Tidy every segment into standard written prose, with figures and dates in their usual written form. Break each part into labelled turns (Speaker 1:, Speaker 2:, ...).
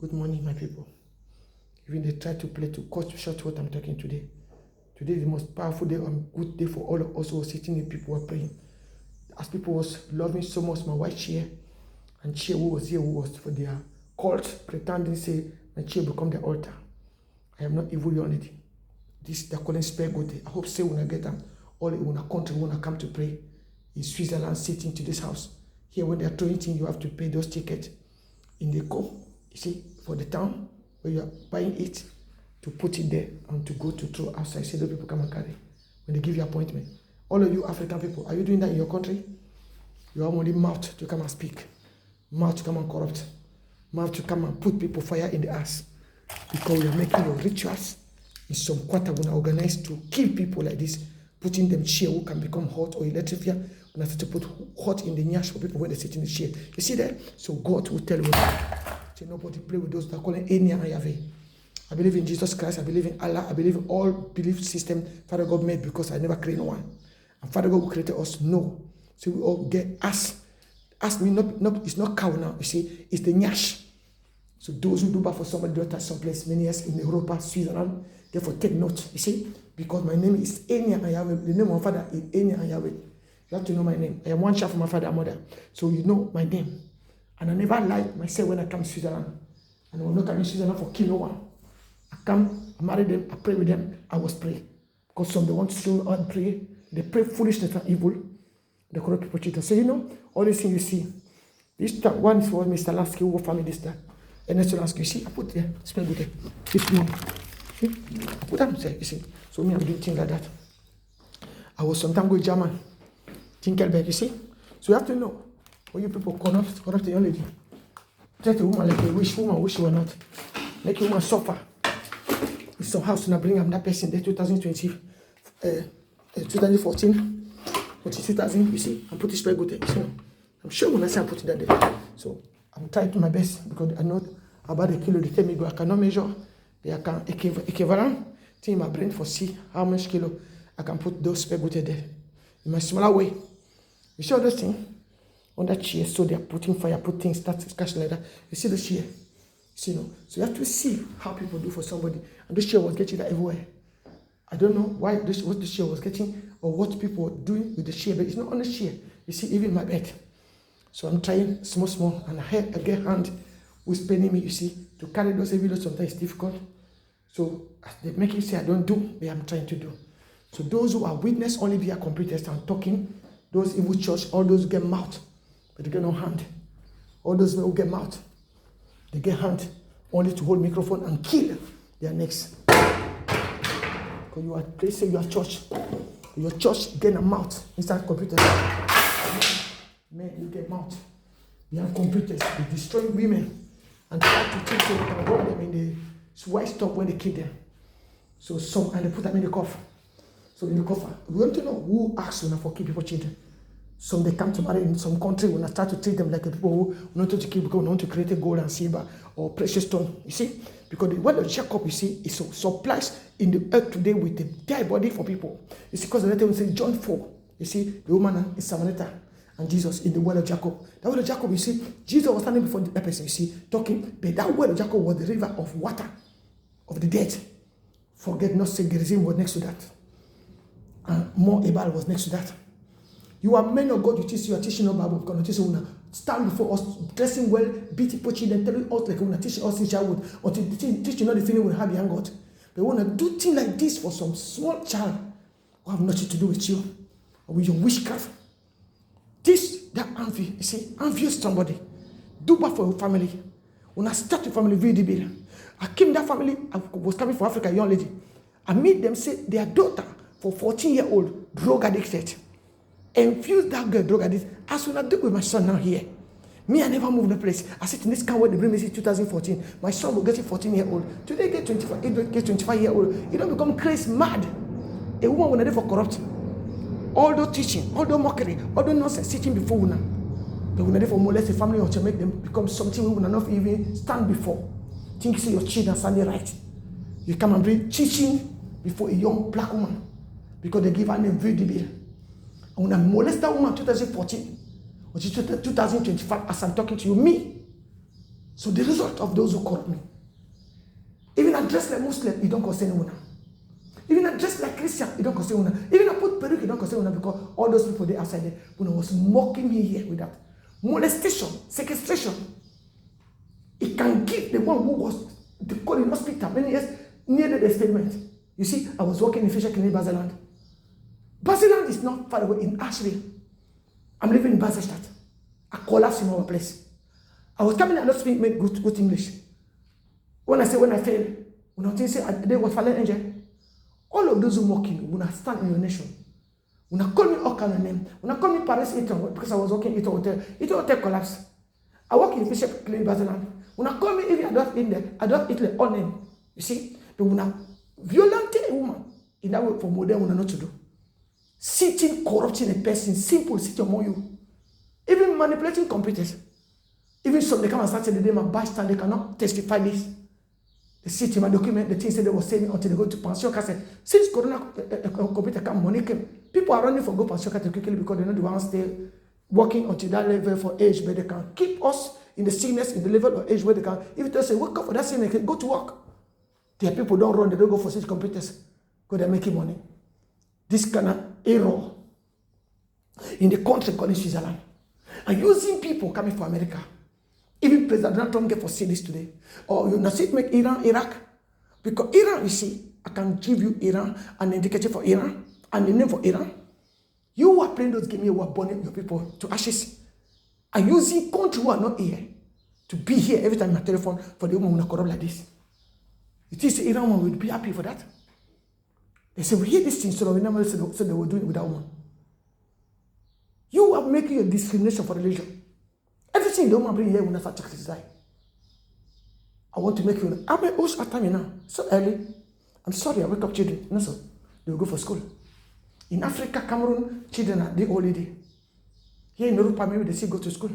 Speaker 1: Good morning, my people. Even they try to play to cut short what I'm talking today. Today is the most powerful day and good day for all of us who are sitting here. People were praying. As people was loving so much my white chair and chair who was here who was for their cult, pretending say my chair become the altar. I am not evil unity. This they're calling spare good. I hope say when I get them, all in a country when I come to pray in Switzerland, sitting to this house. Here when they are throwing things, you have to pay those tickets in the go. You see, for the town where you are buying it to put it there and to go to throw outside. See those people come and carry when they give you appointment. All of you African people, are you doing that in your country? You have only mouth to come and speak, mouth to come and corrupt, mouth to come and put people fire in the ass because we are making your rituals in some quarter when I organize to kill people like this, putting them chair who can become hot or electrify. When I start to put hot in the nyash for people when they sit in the chair. You see that? So God will tell you. So nobody play with those that are calling Enya and Yahweh. I believe in Jesus Christ. I believe in Allah. I believe in all belief system Father God made because I never created one. And Father God who created us, no. So we all get us. Ask me, not, it's not cow now. You see, it's the nyash. So those who do bad for somebody daughter someplace many years in Europa, Switzerland, therefore take note. You see, because my name is Enya and Yahweh. The name of my father is Enya and Yahweh. You have to know my name. I am one child from my father and mother. So you know my name. And I never lied myself when I come to Switzerland. And I will not come in Switzerland for kill no one. I come, I marry them, I pray with them, I was pray. Because some they want to show and pray. They pray foolishness and evil. They corrupt people cheaters. So you know, all these things you see. This one is for Mr. Lasky who family this time. And Mr. Lasky, you see, I put there, spell with them. This one. See? I put them there, you see. So me, I'm doing things like that. I was sometimes going German. Tinkelberg, you see? So you have to know when you people corrupt the young lady. Treat a woman like a wish you were not. Make a woman suffer. It's some house to bring up that person there 2014, but 2000, you see, I'm putting spare good there. You see? I'm sure when I say I'm putting that there. So I'm trying to my best because I know about the kilo they tell me go, I cannot measure. They can equivalent thing in my brain for see how much kilo I can put those spare good there. In my smaller way. You see all those things on that chair, so they're putting fire, putting start catching like that. You see the chair? You see, no? So you have to see how people do for somebody. And this chair was getting that everywhere. I don't know why what the chair was getting or what people were doing with the chair, but it's not on the chair. You see, even my bed. So I'm trying small, and I get hand who's paining me, you see, to carry those heavy loads sometimes it's difficult. So they make it say I don't do, but I'm trying to do. So those who are witness only via computers and talking, those evil church, all those who get mouth, but they get no hand. All those who get mouth, they get hand only to hold microphone and kill their necks. Because you are placing your church get a mouth inside computers. Men, you get mouth. You have computers, they destroy women and try to take them and hold them in the white stuff when they kill them. So and they put them in the coffer. So in the coffer, we want to know who asks when for keep people children. Some they come to marry in some country when I start to treat them like the people who want to kill because want to create a gold and silver or precious stone. You see, because the word of Jacob, you see, is supplies in the earth today with a dead body for people. You see, because the letter will say John 4. You see, the woman is Samaritan and Jesus in the word of Jacob. That word of Jacob, you see, Jesus was standing before that person, you see, talking, but that word of Jacob was the river of water of the dead. Forget not saying Gerizim was next to that. And more Ebal was next to that. You are men of God, you are teaching us Bible, because teaching una stand before us, dressing well, beating poaching, and telling us like we teaching us in childhood, or teaching not the feeling we have behind God. But we want to do things like this for some small child who have nothing to do with you, or with your witchcraft. That envy, you see, envious somebody. Do bad for your family. When I start your family, read the bill. I came that family, I was coming from Africa, a young lady. I made them say their daughter, for 14-year-old, drug addicted. Infuse that girl drug addict. As when I do with my son now here. Me, I never moved the place. I sit in this car where they bring me since 2014. My son will get 14-year-old. Today get 25, it get 25-year-old. You don't become crazy, mad. A woman will never for corrupt. All those teaching, all those mockery, all those nonsense teaching before una. They will never for molest the family or to make them become something we will not even stand before. Think say your children standing right. You come and bring teaching before a young black woman because they give her name very bill. And when I molest that woman in 2014 or 2025 as I'm talking to you, me, So the result of those who corrupt me, even I dress like Muslim, you don't concern me now. Even I dress like Christian, you don't concern me now. Even I put peruke, you don't concern me now, because all those people there outside there, when I was mocking me here with that. Molestation, sequestration. It can give the one who was called in hospital many years near the statement. You see, I was working in Fisher Clinic, Baseland. Baseland is not far away in Asheville. I'm living in Baselstadt. I collapsed in our place. I was coming and not speaking good English. When I fail, when I say they was fallen angel, all of those who mocking, when I stand in your nation, when I call me all kind of name, when I call me Paris Hilton, because I was working at Hilton Hotel collapse. I work in Fisher Clinic, Baseland. When I call me even Adolf Hitler, Adolf Hitler, all name. You see, but when I violate a woman, in that way for modern women not to do. Sitting, corrupting a person, simple, sitting among you. Even manipulating computers. Even some they come and start saying the name of bystander, they cannot testify this. They sit in my document, the things that they were saying until they go to pension case. Since Corona computer come, money came. People are running for go pension case quickly because they know the ones stay working until that level for age, but they can keep us in the sickness, in the level of age where they can. If they say, wake up for that sickness, go to work. Their people don't run, they don't go for such computers because they're making money. This kind of error in the country called Switzerland. And using people coming from America. Even President Donald Trump get for say this today. Or you not see it make Iran, Iraq. Because Iran, you see, I can give you Iran, an indicator for Iran, and the name for Iran. You are playing those games, you are burning your people to ashes. And using country who are not here to be here every time my telephone for the woman who corrupt like this. It is the Iran one will be happy for that. They say, we hear this thing, so we never said they were doing it with that woman. You are making a discrimination for religion. Everything the woman bring here will never check this die. I want to make you. I'm at what's time now? So early. I'm sorry, I wake up children. No, sir. They will go for school. In Africa, Cameroon, children are the holiday. Here in Europe, maybe they still go to school.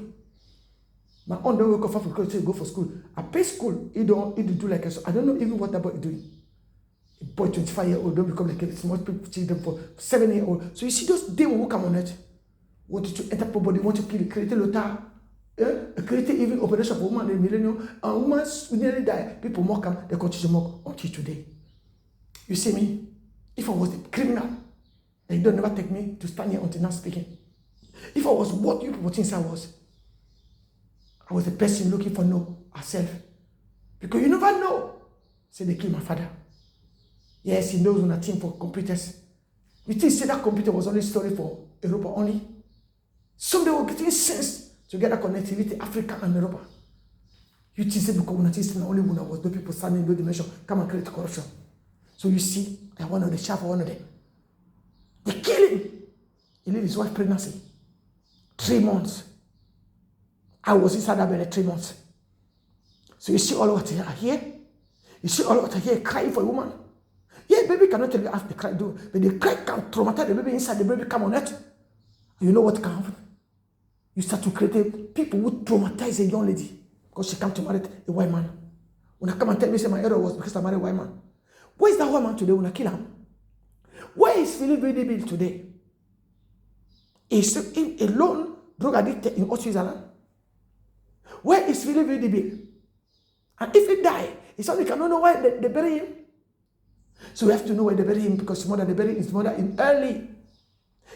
Speaker 1: My own don't wake up because they go for school. I pay school, he don't do like a. I don't know even what that boy is doing. A boy 25-year-old don't become like a small people children for 7-year-old. So you see those demons who come on it, want to enter somebody, want to kill, create a lot. Create even operation for woman in the millennium, and women nearly die. People mock them, they continue to mock until today. You see me? If I was a criminal, they don't never take me to stand here until now speaking. If I was what you people think I was a person looking for no herself. Because you never know. Say they killed my father. Yes, he knows on a team for computers. You think say that computer was only story for Europe only? Some they were getting sense to get that connectivity, Africa and Europe. You think say because when I think only when I was the people standing in the dimension, come and create corruption. So you see, I one of the chef for one of them. They kill him. He leave his wife pregnancy. 3 months. I was inside that bed 3 months. So you see all what I hear? You see all what I hear crying for a woman? Yeah, baby cannot tell you after the cry do, but the cry can traumatize the baby inside the baby come on it. You know what can happen? You start to create people who traumatize a young lady because she come to marry a white man. When I come and tell me say my error was because I married a white man. Where is that white man today when I kill him? Where is Philip Bill today? Is he alone drug addicted in Switzerland? Where is Philip Bill? And if he die, it's only cannot know why they bury him. So we have to know where they bury him because his mother, they bury his mother in early.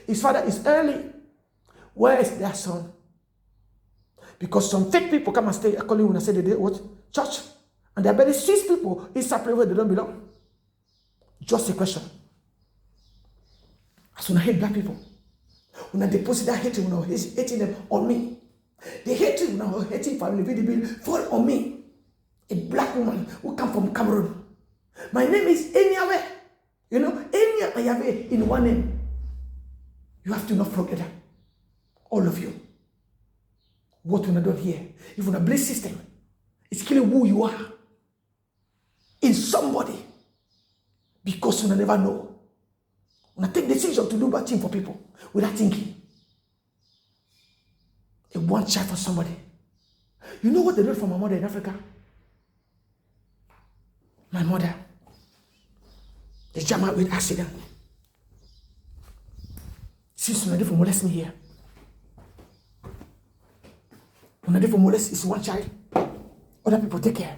Speaker 1: His father is early. Where is their son? Because some fake people come and stay according when I say they did what? Church. And they bury 6 people inside place where they don't belong. Just a question. As when I hate black people, when I deposit that hatred, when I was hating them on me, the hatred when I was hating family video fall on me. A black woman who come from Cameroon. My name is Enyawe. You know, Enyawe in one name. You have to not forget that. All of you. What we do here, if we belief system, it's killing who you are in somebody because we never know. When I take decision to do bad thing for people without thinking, a one child for somebody. You know what they did for my mother in Africa? My mother, they jam out with accident. Since when I did for molest me here. When I did for molest is one child. Other people take care.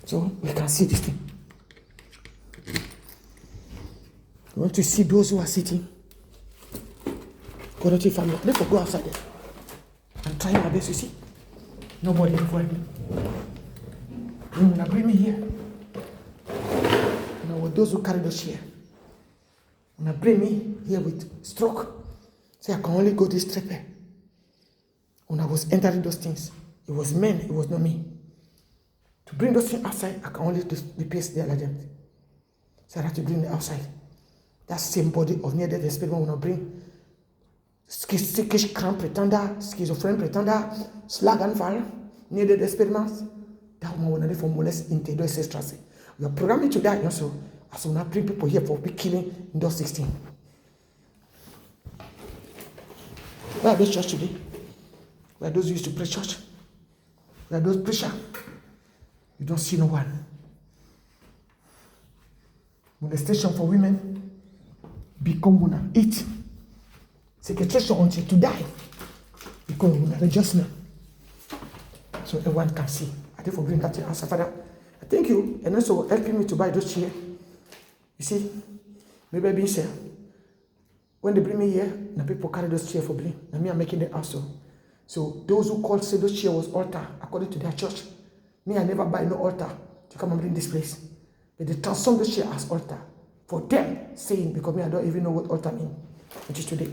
Speaker 1: So we can see this thing. You want to see those who are sitting? Go to your family. Let me go outside there. I'm trying my best, you see. Nobody before me. You will bring me here. Now with those who carry the chair. When I bring me here with stroke, say I can only go this step. When I was entering those things, it was men, it was not me. To bring those things outside, I can only replace the elegant. So I have to bring it outside. That same body of near-death experiment when I bring psychic cramp pretender, schizophrenic pretender, slag and fall, near-death experiments. That one will not for molest into those extras. We are programming to die also. As we not bring people here for big killing in those 16. Where are those church today? Where are those who used to pray church? Where are those preachers? You don't see no one. Molestation for women become women. Eat. Sequestration until to die. Because women adjustment. So everyone can see. I think for bringing that to your answer, Father. I thank you and also helping me to buy those chairs. You see, maybe being said, when they bring me here, the people carry those chairs for me. And me, I'm making them also. So those who called say those chairs was altar according to their church. Me, I never buy no altar to come and bring this place. But they transform the chair as altar for them saying, because me, I don't even know what altar means, which is today.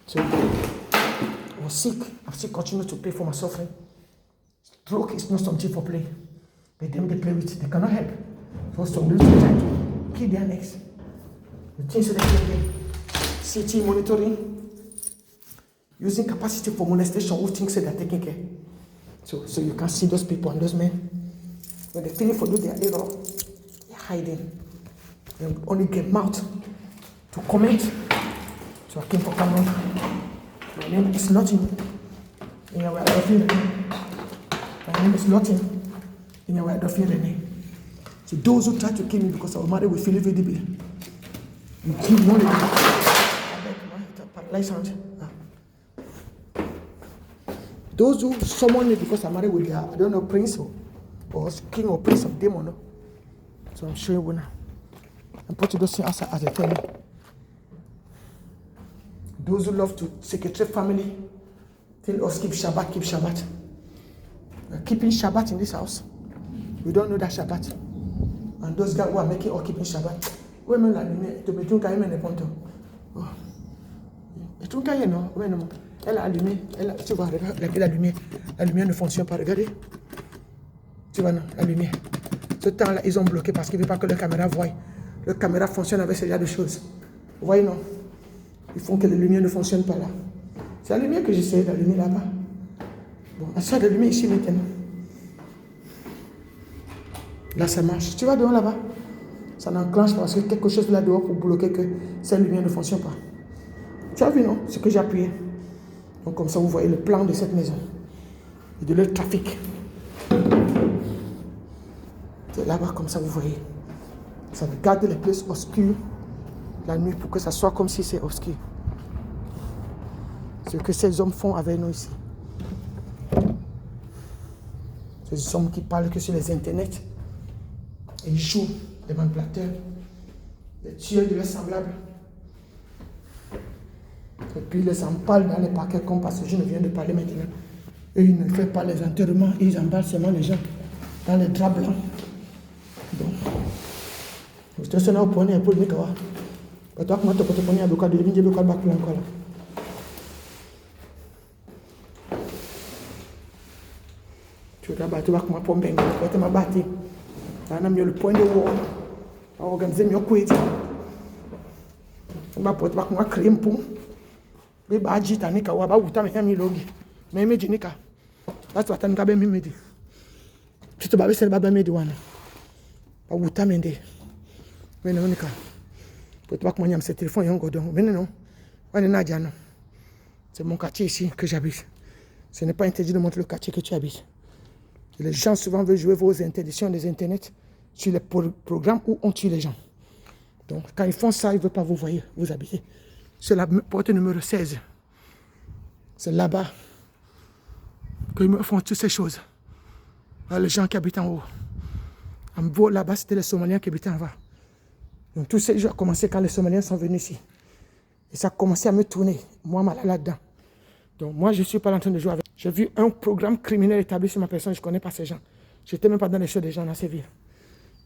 Speaker 1: So I was sick. I still continue to pay for my suffering. Stroke is not something for play. But them they play with it. They cannot help. So some people try to kill their necks. The things that they can CT monitoring. Using capacity for molestation, who thinks that they're taking care. So you can see those people and those men. When they finish for do their error, they're hiding. They only get mouth to comment. So I came for Cameroon. My name is Lottin. My name is Lottin. So those who try to kill me because I was married with Philip Edible, you kill one of them. Paralyzed. Those who summon me because I'm married with their, I don't know, prince or king or prince of demon. No? So I'm showing you now. I'm putting those things outside as a tell me. Those who love to secretary family, tell us keep Shabbat, keep Shabbat. We're keeping Shabbat in this house. We don't know that Shabbat. And those guys who are making or keeping Shabbat, women like me, to be doing in the ponto. Et tout cas, non, elle a allumé, tu vois, regarde la lumière ne fonctionne pas, regardez. Tu vois, non, la lumière. Ce temps-là, ils ont bloqué parce qu'ils ne veulent pas que la caméra voie. La caméra fonctionne avec ce genre de choses. Vous voyez, non? Ils font que la lumière ne fonctionne pas là. C'est la lumière que j'essaie d'allumer là-bas. Bon, à ça, la lumière ici maintenant. Là, ça marche. Tu vas dehors là-bas. Ça n'enclenche parce que quelque chose là dehors pour bloquer que cette lumière ne fonctionne pas. Tu as vu, non? Ce que j'ai appuyé. Donc, comme ça, vous voyez le plan de cette maison. Et de leur trafic. C'est là-bas, comme ça, vous voyez. Ça va garder les places obscures la nuit pour que ça soit comme si c'est obscur. Ce que ces hommes font avec nous ici. Ces hommes qui parlent que sur les internets. Et ils jouent les manipulateurs, les tueurs de leurs semblables. Et puis ils les empalent dans les paquets comme parce que je ne viens de parler maintenant. Eux, ils ne font pas les enterrements, ils emballent seulement les gens dans les draps blancs. Donc, je suis au point pour le Mikawa. Quand tu as commencé à te prendre à Bukadu, je vais encore là. Tu vas battre, tu vas commencer à pomper, tu vas battre. Tu vas le point de haut. Tu vas organiser mieux quoi. Tu vas créer un pont. Tu vas agiter, tu vas agiter, mais tu vas that's what I'm going to do. Tu te baves, c'est le baba médiouane. Pas où t'as mendé. Mais non, Nika. Pour toi, comment y a ce téléphone, yon godon. Mais non, on est Nadia, non. C'est mon quartier ici que j'habite. Ce n'est pas interdit de montrer le quartier que tu habites. Et les gens souvent veulent jouer vos interdictions des internets sur les programmes où on tue les gens. Donc, quand ils font ça, ils ne veulent pas vous voir, vous habiter. C'est la porte numéro 16. C'est là-bas. qu'ils me font toutes ces choses. Les gens qui habitent en haut. En haut, là-bas, c'était les Somaliens qui habitaient en bas. Donc tous ces jours ont commencé quand les Somaliens sont venus ici. Et ça a commencé à me tourner, moi mal là-dedans. Donc moi, je ne suis pas en train de jouer avec. J'ai vu un programme criminel établi sur ma personne, je ne connais pas ces gens. Je n'étais même pas dans les choses des gens dans ces villes.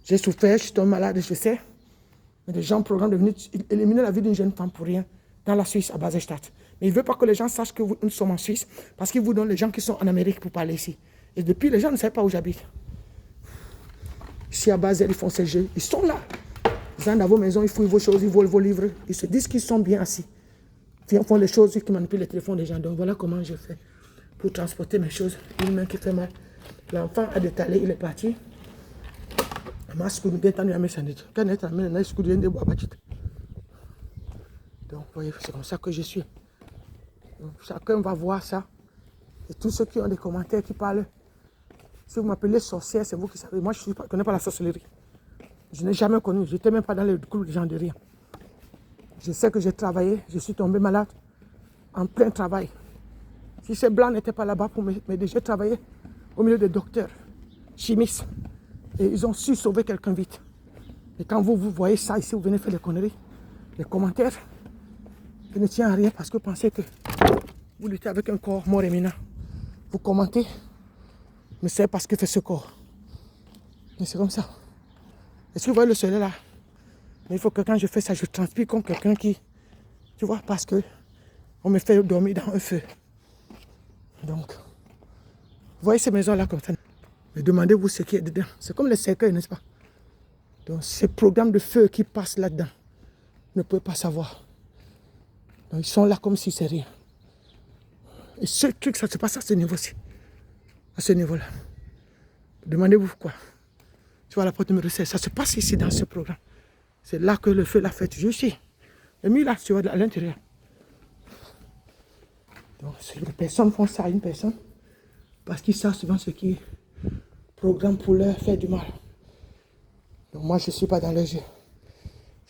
Speaker 1: J'ai souffert, je suis tombé malade, je sais. Mais des gens programment de venir éliminer la vie d'une jeune femme pour rien dans la Suisse, à Basel-Stadt. Mais il ne veut pas que les gens sachent que nous sommes en Suisse parce qu'il vous donne les gens qui sont en Amérique pour parler ici. Et depuis, les gens ne savent pas où j'habite. Ici à Basel, ils font ces jeux. Ils sont là. Ils entrent dans vos maisons, ils fouillent vos choses, ils volent vos livres. Ils se disent qu'ils sont bien assis. Ils font les choses qui manipulent les téléphones des gens. Donc voilà comment je fais pour transporter mes choses. Une main qui fait mal. L'enfant a détalé, il est parti. Donc, voyez, c'est comme ça que je suis. Donc, chacun va voir ça. Et tous ceux qui ont des commentaires, qui parlent, si vous m'appelez sorcière, c'est vous qui savez. Moi, je ne connais pas la sorcellerie. Je n'ai jamais connu. Je n'étais même pas dans le groupe de gens de rien. Je sais que j'ai travaillé. Je suis tombé malade en plein travail. Si ces blancs n'étaient pas là-bas pour m'aider, j'ai travaillé au milieu des docteurs, chimistes. Et ils ont su sauver quelqu'un vite. Et quand vous voyez ça ici, vous venez faire des conneries, des commentaires qui ne tiennent à rien parce que vous pensez que vous luttez avec un corps mort et maintenant. Vous commentez, mais c'est parce que fait ce corps. Mais c'est comme ça. Est-ce que vous voyez le soleil là? Mais il faut que quand je fais ça, je transpire comme quelqu'un qui... Tu vois, parce que on me fait dormir dans un feu. Donc, vous voyez ces maisons là comme ça. Mais demandez-vous ce qui est dedans. C'est comme les cercueils, n'est-ce pas? Donc, ces programmes de feu qui passent là-dedans, ne pouvez pas savoir. Donc, ils sont là comme si c'est rien. Et ce truc, ça se passe à ce niveau-ci. À ce niveau-là. Demandez-vous quoi. Tu vois la porte numéro 16, ça se passe ici dans ce programme. C'est là que le feu l'a fait. Je suis. Et mis là, tu vois, à l'intérieur. Donc, les personnes font ça à une personne parce qu'ils savent souvent ce qui programme pour leur faire du mal. Donc moi, je ne suis pas dans le jeu.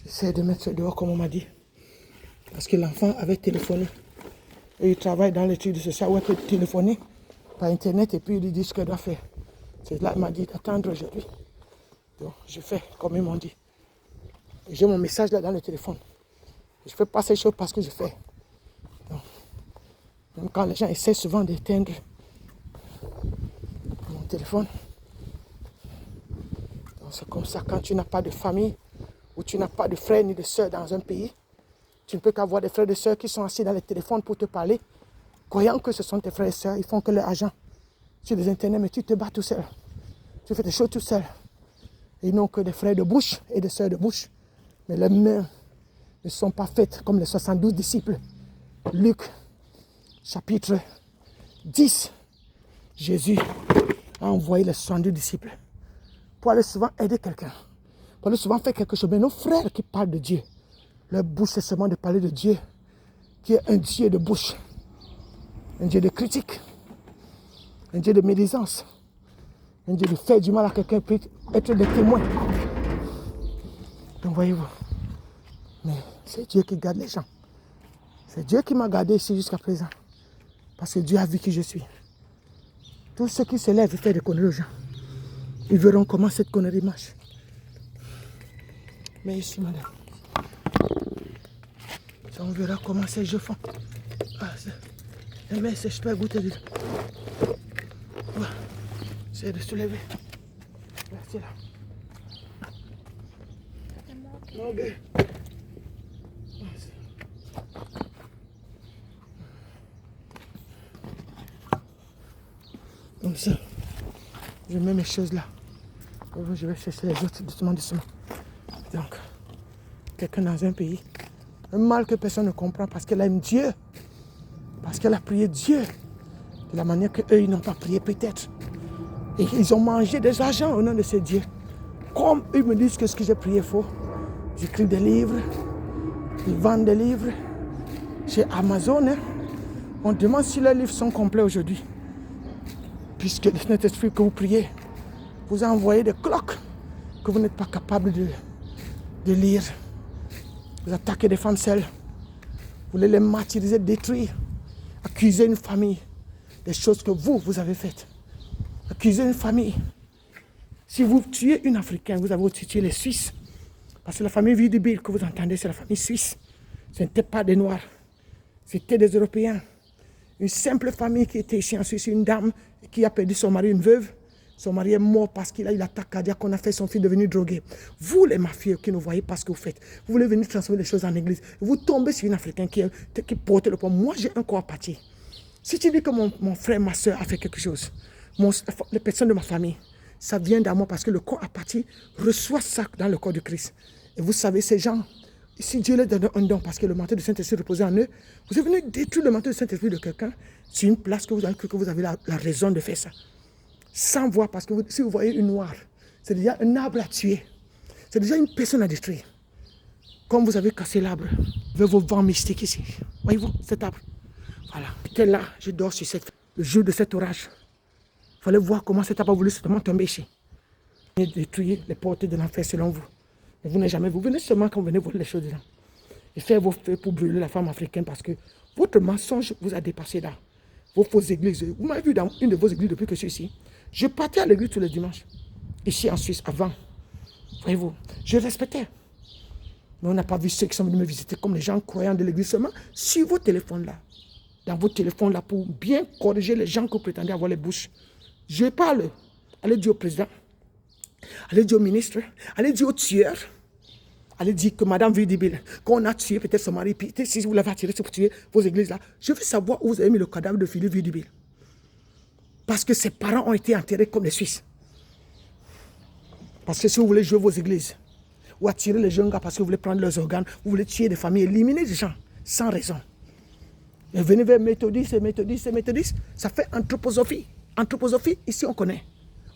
Speaker 1: J'essaie de mettre dehors comme on m'a dit. Parce que l'enfant avait téléphoné. Et il travaille dans l'étude sociale où il peut téléphoner par Internet et puis il lui dit ce qu'il doit faire. C'est là qu'il m'a dit d'attendre aujourd'hui. Donc je fais comme ils m'ont dit. J'ai mon message là dans le téléphone. Je ne fais pas ces choses parce que je fais. Donc, même quand les gens essaient souvent d'éteindre mon téléphone. Donc c'est comme ça, quand tu n'as pas de famille ou tu n'as pas de frères ni de sœurs dans un pays, tu ne peux qu'avoir des frères et des sœurs qui sont assis dans les téléphones pour te parler, croyant que ce sont tes frères et sœurs, ils font que leur argent sur les internets, mais tu te bats tout seul. Tu fais des choses tout seul. Ils n'ont que des frères de bouche et des sœurs de bouche. Mais les mains ne sont pas faites comme les 72 disciples. Luc, chapitre 10. Jésus a envoyé les 72 disciples pour aller souvent aider quelqu'un. Pour aller souvent faire quelque chose. Mais nos frères qui parlent de Dieu, leur bouche c'est seulement de parler de Dieu, qui est un Dieu de bouche, un Dieu de critique, un Dieu de médisance, un Dieu de faire du mal à quelqu'un peut être des témoins. Donc voyez-vous, mais c'est Dieu qui garde les gens. C'est Dieu qui m'a gardé ici jusqu'à présent. Parce que Dieu a vu qui je suis. Tous ceux qui se lèvent et font des conneries aux gens, ils verront comment cette connerie marche. Mais ici, madame, on verra comment ces jeux font. Ah, mais je peux goûter dedans. Voilà. C'est de se lever. Merci là. Ok. Comme ça, je mets mes choses là. Je vais chercher les autres doucement. Donc, quelqu'un dans un pays, un mal que personne ne comprend parce qu'elle aime Dieu, parce qu'elle a prié Dieu de la manière qu'eux ils n'ont pas prié peut-être. Et ils ont mangé des argent au nom de ces dieux. Comme ils me disent que ce que j'ai prié est faux, j'écris des livres, ils vendent des livres chez Amazon. Hein. On demande si leurs livres sont complets aujourd'hui. Puisque le Saint-Esprit que vous priez vous a envoyé des cloques que vous n'êtes pas capable de lire. Vous attaquez des femmes seules. Vous voulez les martyriser, détruire, accuser une famille des choses que vous avez faites. Accuser une famille. Si vous tuez une Africaine, vous avez aussi tué les Suisses. Parce que la famille Vidibile que vous entendez, c'est la famille suisse. Ce n'était pas des Noirs. C'était des Européens. Une simple famille qui était ici en Suisse, une dame qui a perdu son mari, une veuve. Son mari est mort parce qu'il a eu l'attaque cardiaque qu'on a fait son fils devenir drogué. Vous, les mafieux qui nous voyez pas ce que vous faites, vous voulez venir transformer les choses en église. Vous tombez sur une Africaine qui porte le poids. Moi, j'ai un corps à partir. Si tu dis que mon frère, ma soeur a fait quelque chose, les personnes de ma famille, ça vient d'à moi parce que le corps à partir reçoit ça dans le corps de Christ. Et vous savez, ces gens, si Dieu leur donne un don parce que le manteau de Saint-Esprit reposait en eux, vous êtes venu détruire le manteau de Saint-Esprit de quelqu'un sur une place que vous avez la raison de faire ça. Sans voir, parce que si vous voyez une noire, c'est déjà un arbre à tuer. C'est déjà une personne à détruire. Comme vous avez cassé l'arbre, avec vos vents mystiques ici. Voyez-vous, cet arbre. Voilà. J'étais là, je dors sur le jour de cet orage. Il fallait voir comment cet arbre a voulu seulement tomber ici. Et détruire les portes de l'enfer selon vous. Mais vous n'êtes jamais, vous venez seulement quand vous venez voir les choses dedans. Et faire vos feux pour brûler la femme africaine parce que votre mensonge vous a dépassé là. Vos fausses églises. Vous m'avez vu dans une de vos églises depuis que je suis ici. Je partais à l'église tous les dimanches. Ici en Suisse, avant. Voyez-vous, je respectais. Mais on n'a pas vu ceux qui sont venus me visiter comme les gens croyants de l'église seulement sur vos téléphones là. Dans vos téléphones là pour bien corriger les gens que vous prétendez avoir les bouches. Je parle. Allez dire au président. Allez dire au ministre. Allez dire au tueur. Allez dire que Madame Vidibile, qu'on a tué peut-être son mari, puis si vous l'avez attiré pour tuer vos églises là, je veux savoir où vous avez mis le cadavre de Philippe Vidibile. Parce que ses parents ont été enterrés comme les Suisses. Parce que si vous voulez jouer vos églises, ou attirer les jeunes gars parce que vous voulez prendre leurs organes, vous voulez tuer des familles, éliminer des gens, sans raison. Et venez vers méthodistes, ça fait anthroposophie. Anthroposophie, ici on connaît.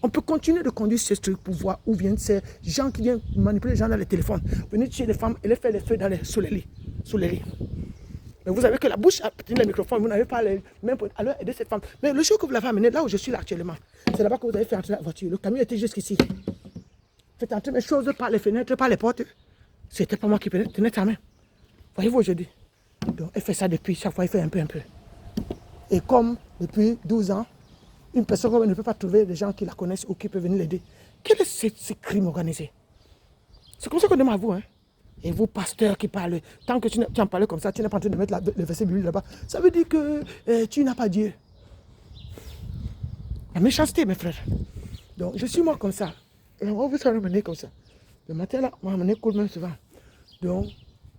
Speaker 1: On peut continuer de conduire ce truc pour voir où viennent ces gens qui viennent manipuler les gens dans les téléphones. Venez tuer les femmes et les faire les feux sous les lits. Mais vous avez que la bouche à tenir le microphone, vous n'avez pas même pour alors aider cette femme. Mais le jour que vous l'avez amené là où je suis là actuellement, c'est là-bas que vous avez fait entrer la voiture. Le camion était jusqu'ici. Faites entrer mes choses par les fenêtres, par les portes. C'était pas moi qui tenais ta main. Voyez-vous aujourd'hui. Donc elle fait ça depuis, chaque fois elle fait un peu. Et comme depuis 12 ans, une personne comme elle ne peut pas trouver des gens qui la connaissent ou qui peuvent venir l'aider. Quel est ce crime organisé? C'est comme ça qu'on demande à vous, hein? Et vous, pasteurs qui parlent, tant que tu en parles comme ça, tu n'es pas en train de mettre le verset biblique là-bas, ça veut dire que tu n'as pas Dieu. La méchanceté, mes frères. Donc, je suis moi comme ça. Et on veut se ramener comme ça. Le matin, là, on m'a ramené cool même souvent. Donc,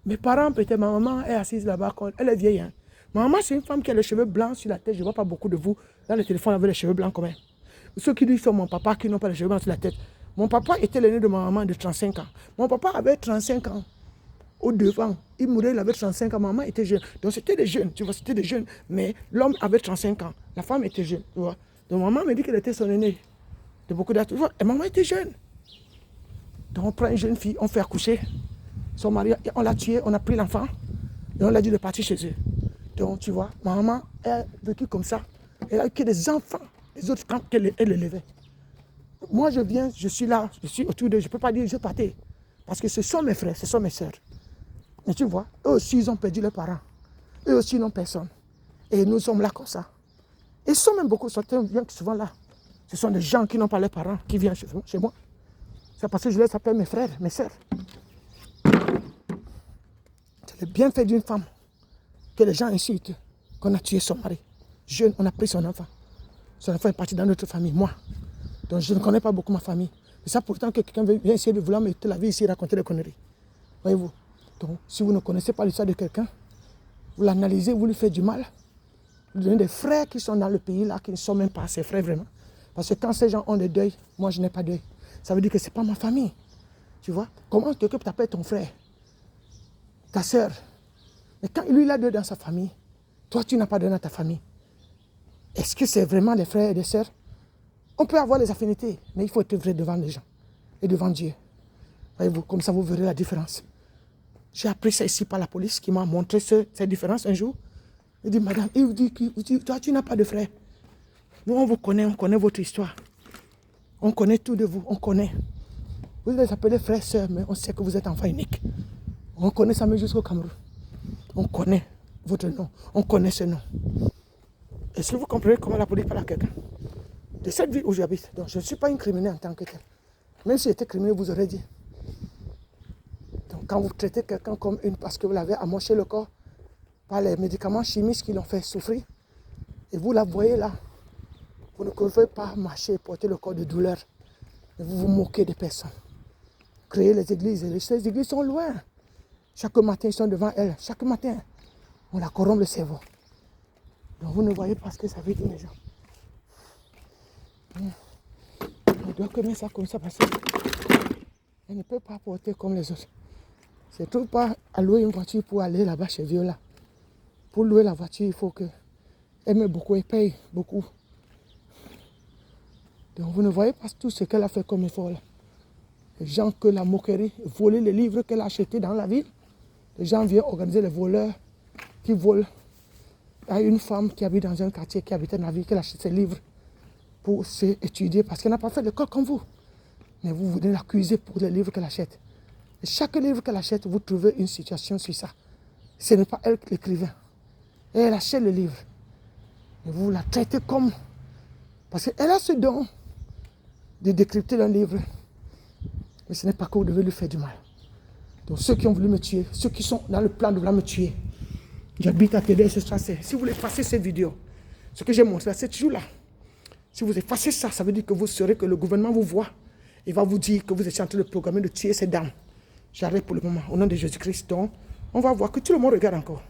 Speaker 1: mes parents, peut-être, ma maman est assise là-bas, elle est vieille, hein. Ma maman, c'est une femme qui a les cheveux blancs sur la tête. Je ne vois pas beaucoup de vous dans le téléphone avec les cheveux blancs quand même. Ceux qui disent que mon papa qui n'ont pas les cheveux blancs sur la tête. Mon papa était l'aîné de ma maman de 35 ans. Mon papa avait 35 ans. Au devant, il mourait, il avait 35 ans. Ma maman était jeune. Donc c'était des jeunes, tu vois, c'était des jeunes. Mais l'homme avait 35 ans. La femme était jeune, tu vois. Donc maman me dit qu'elle était son aînée. De beaucoup d'âge. Et maman était jeune. Donc on prend une jeune fille, on fait accoucher. Son mari, on l'a tué, on a pris l'enfant. Et on l'a dit de partir chez eux. Donc, tu vois, ma maman a vécu comme ça. Elle a eu que des enfants, les autres, quand elle élevait. Moi, je viens, je suis là, je suis autour d'eux, je ne peux pas dire je partais. Parce que ce sont mes frères, ce sont mes sœurs. Mais tu vois, eux aussi, ils ont perdu leurs parents. Eux aussi, ils n'ont personne. Et nous sommes là comme ça. Et ils sont même beaucoup, certains viennent souvent là. Ce sont des gens qui n'ont pas leurs parents, qui viennent chez moi. C'est parce que je les appelle mes frères, mes sœurs. C'est le bienfait d'une femme. Que les gens insultent, qu'on a tué son mari. Jeune, on a pris son enfant. Son enfant est parti dans notre famille, moi. Donc je ne connais pas beaucoup ma famille. C'est ça pourtant que quelqu'un vient essayer de vouloir me la vie ici et raconter des conneries. Voyez-vous. Donc si vous ne connaissez pas l'histoire de quelqu'un, vous l'analysez, vous lui faites du mal. Vous donnez des frères qui sont dans le pays là, qui ne sont même pas ses frères vraiment. Parce que quand ces gens ont des deuils, moi je n'ai pas de deuil. Ça veut dire que ce n'est pas ma famille. Tu vois. Comment quelqu'un peut t'appeler ton frère, ta soeur? Mais quand lui, il a deux dans sa famille, toi, tu n'as pas deux dans ta famille. Est-ce que c'est vraiment des frères et des sœurs? On peut avoir les affinités, mais il faut être vrai devant les gens et devant Dieu. Voyez-vous, comme ça, vous verrez la différence. J'ai appris ça ici par la police qui m'a montré cette différence un jour. Il dit, madame, il vous dit, toi, tu n'as pas de frère. Nous, on vous connaît, on connaît votre histoire. On connaît tout de vous, on connaît. Vous les appelez frères, sœurs, mais on sait que vous êtes enfant unique. On connaît ça même jusqu'au Cameroun. On connaît votre nom, on connaît ce nom. Est-ce que vous comprenez comment la police parle à quelqu'un? De cette ville où j'habite, donc je ne suis pas une criminelle en tant que tel. Même si j'étais criminel, vous aurez dit. Donc quand vous traitez quelqu'un comme une parce que vous l'avez amoché le corps par les médicaments chimiques qui l'ont fait souffrir, et vous la voyez là, vous ne pouvez pas marcher et porter le corps de douleur. Et vous vous moquez des personnes. Créez les églises. Les églises sont loin. Chaque matin, ils sont devant elles. Chaque matin, on la corrompt le cerveau. Donc vous ne voyez pas ce que ça veut dire, les gens. On doit connaître ça comme ça parce qu'elle ne peut pas porter comme les autres. C'est tout pas à louer une voiture pour aller là-bas chez Viola. Pour louer la voiture, il faut qu'elle aime beaucoup et paye beaucoup. Donc vous ne voyez pas tout ce qu'elle a fait comme effort là. Les gens que la moquerie, voler les livres qu'elle a achetés dans la ville. Les gens viennent organiser les voleurs qui volent. Il y a une femme qui habite dans un quartier, qui habitait dans la ville, qui achète ses livres pour étudier parce qu'elle n'a pas fait l'école comme vous. Mais vous venez l'accuser pour les livres qu'elle achète. Et chaque livre qu'elle achète, vous trouvez une situation sur ça. Ce n'est pas elle l'écrivain. Et elle achète le livre. Et vous la traitez comme... Parce qu'elle a ce don de décrypter un livre. Mais ce n'est pas que vous devez lui faire du mal. Donc ceux qui ont voulu me tuer, ceux qui sont dans le plan de vouloir me tuer, j'habite à TDS. Si vous effacez cette vidéo, ce que j'ai montré, c'est toujours là. Si vous effacez ça, ça veut dire que vous saurez que le gouvernement vous voit. Il va vous dire que vous êtes en train de programmer de tuer ces dames. J'arrête pour le moment. Au nom de Jésus-Christ, on va voir que tout le monde regarde encore.